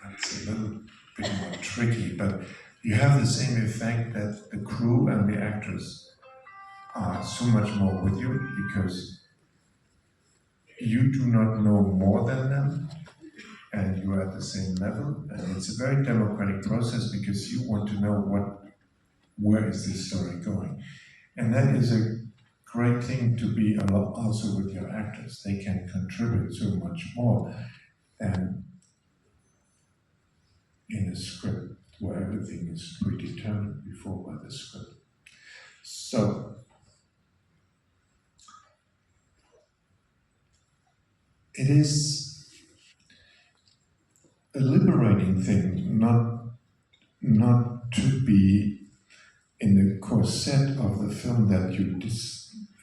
That's a little bit more tricky, but you have the same effect that the crew and the actors are so much more with you because you do not know more than them and you are at the same level. And it's a very democratic process because you want to know where is this story going. And that is a great thing to be also with your actors. They can contribute so much more than in a script where everything is predetermined before by the script. So it is a liberating thing not to be in the corset of the film that you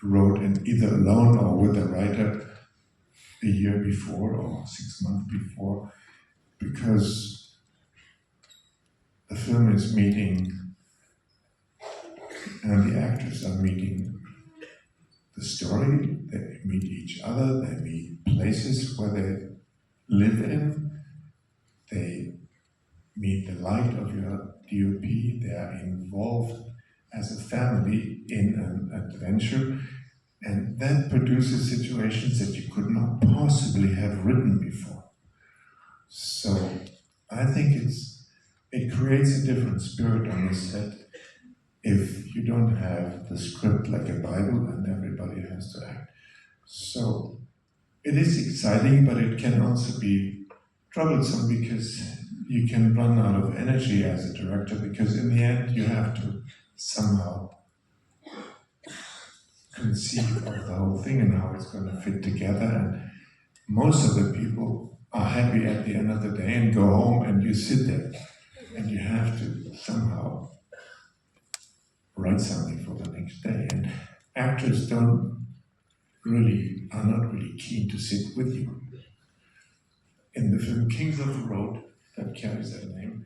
wrote in either alone or with a writer a year before or 6 months before, because the film is meeting and the actors are meeting the story, they meet each other, they meet places where they live in, they meet the light of your DOP, they are involved as a family in an adventure, and that produces situations that you could not possibly have written before. So I think it creates a different spirit on the set if you don't have the script like a Bible and everybody has to act. So it is exciting, but it can also be troublesome because you can run out of energy as a director, because in the end you have to somehow conceive of the whole thing and how it's going to fit together. And most of the people are happy at the end of the day and go home, and you sit there and you have to somehow write something for the next day. And actors are not really keen to sit with you. In the film Kings of the Road, that carries that name,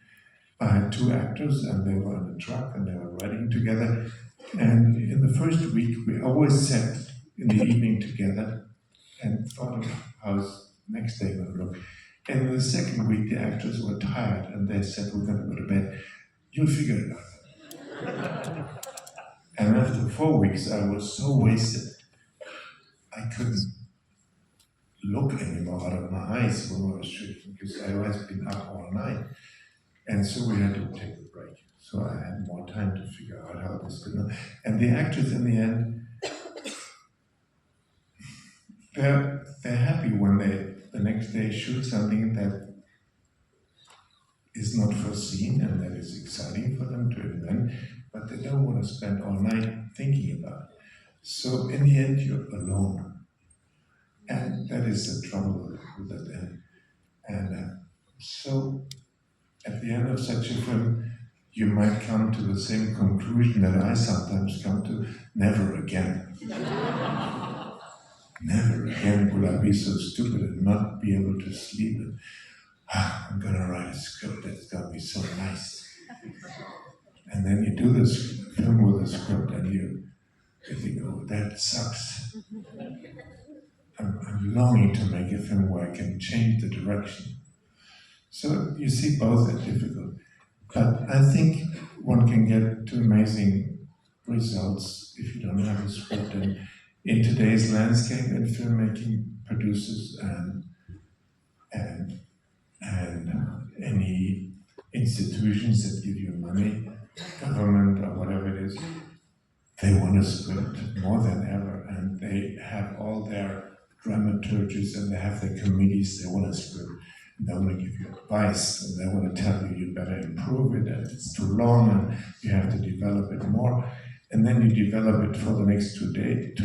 I had 2 actors and they were in a truck and they were riding together. And in the first week, we always sat in the evening together and thought of how the next day would look. And in the second week, the actors were tired and they said, "We're going to go to bed. You'll figure it out." And after 4 weeks, I was so wasted, I couldn't look anymore out of my eyes when I was shooting because I always been up all night. And so we had to take a break. So I had more time to figure out how this could go. And the actors in the end, they're happy when they the next day shoot something that is not foreseen and that is exciting for them to invent, but they don't want to spend all night thinking about it. So in the end, you're alone. And that is the trouble with it. And so at the end of such a film, you might come to the same conclusion that I sometimes come to: never again. Never again will I be so stupid and not be able to sleep. And, I'm gonna write a script that's gonna be so nice. And then you do this film with a script and you think, oh, that sucks. I'm longing to make a film where I can change the direction. So you see, both are difficult. But I think one can get to amazing results if you don't have a script. And in today's landscape in filmmaking, producers and any institutions that give you money, government or whatever it is, they want a script more than ever, and they have all their dramaturgists and they have their committees. They want a script. They want to give you advice, and they want to tell you you better improve it, and it's too long, and you have to develop it more. And then you develop it for the next 2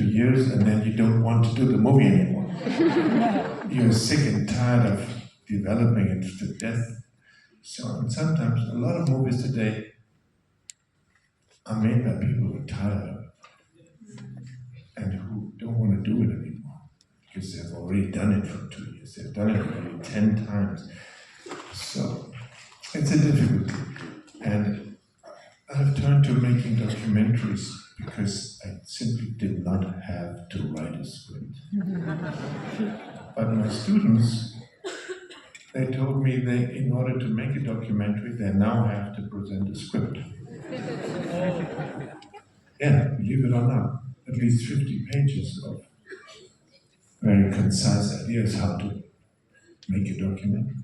years, and then you don't want to do the movie anymore. You're sick and tired of developing it to death. So, and sometimes a lot of movies today are made by people who are tired of it and who don't want to do it anymore because they've already done it for 2 years. They've done it already 10 times. So it's a difficulty. And I've turned to making documentaries because I simply did not have to write a script. But my students, They told me they, in order to make a documentary, they now have to present a script. Yeah, believe it or not, at least 50 pages of very concise ideas how to make a documentary.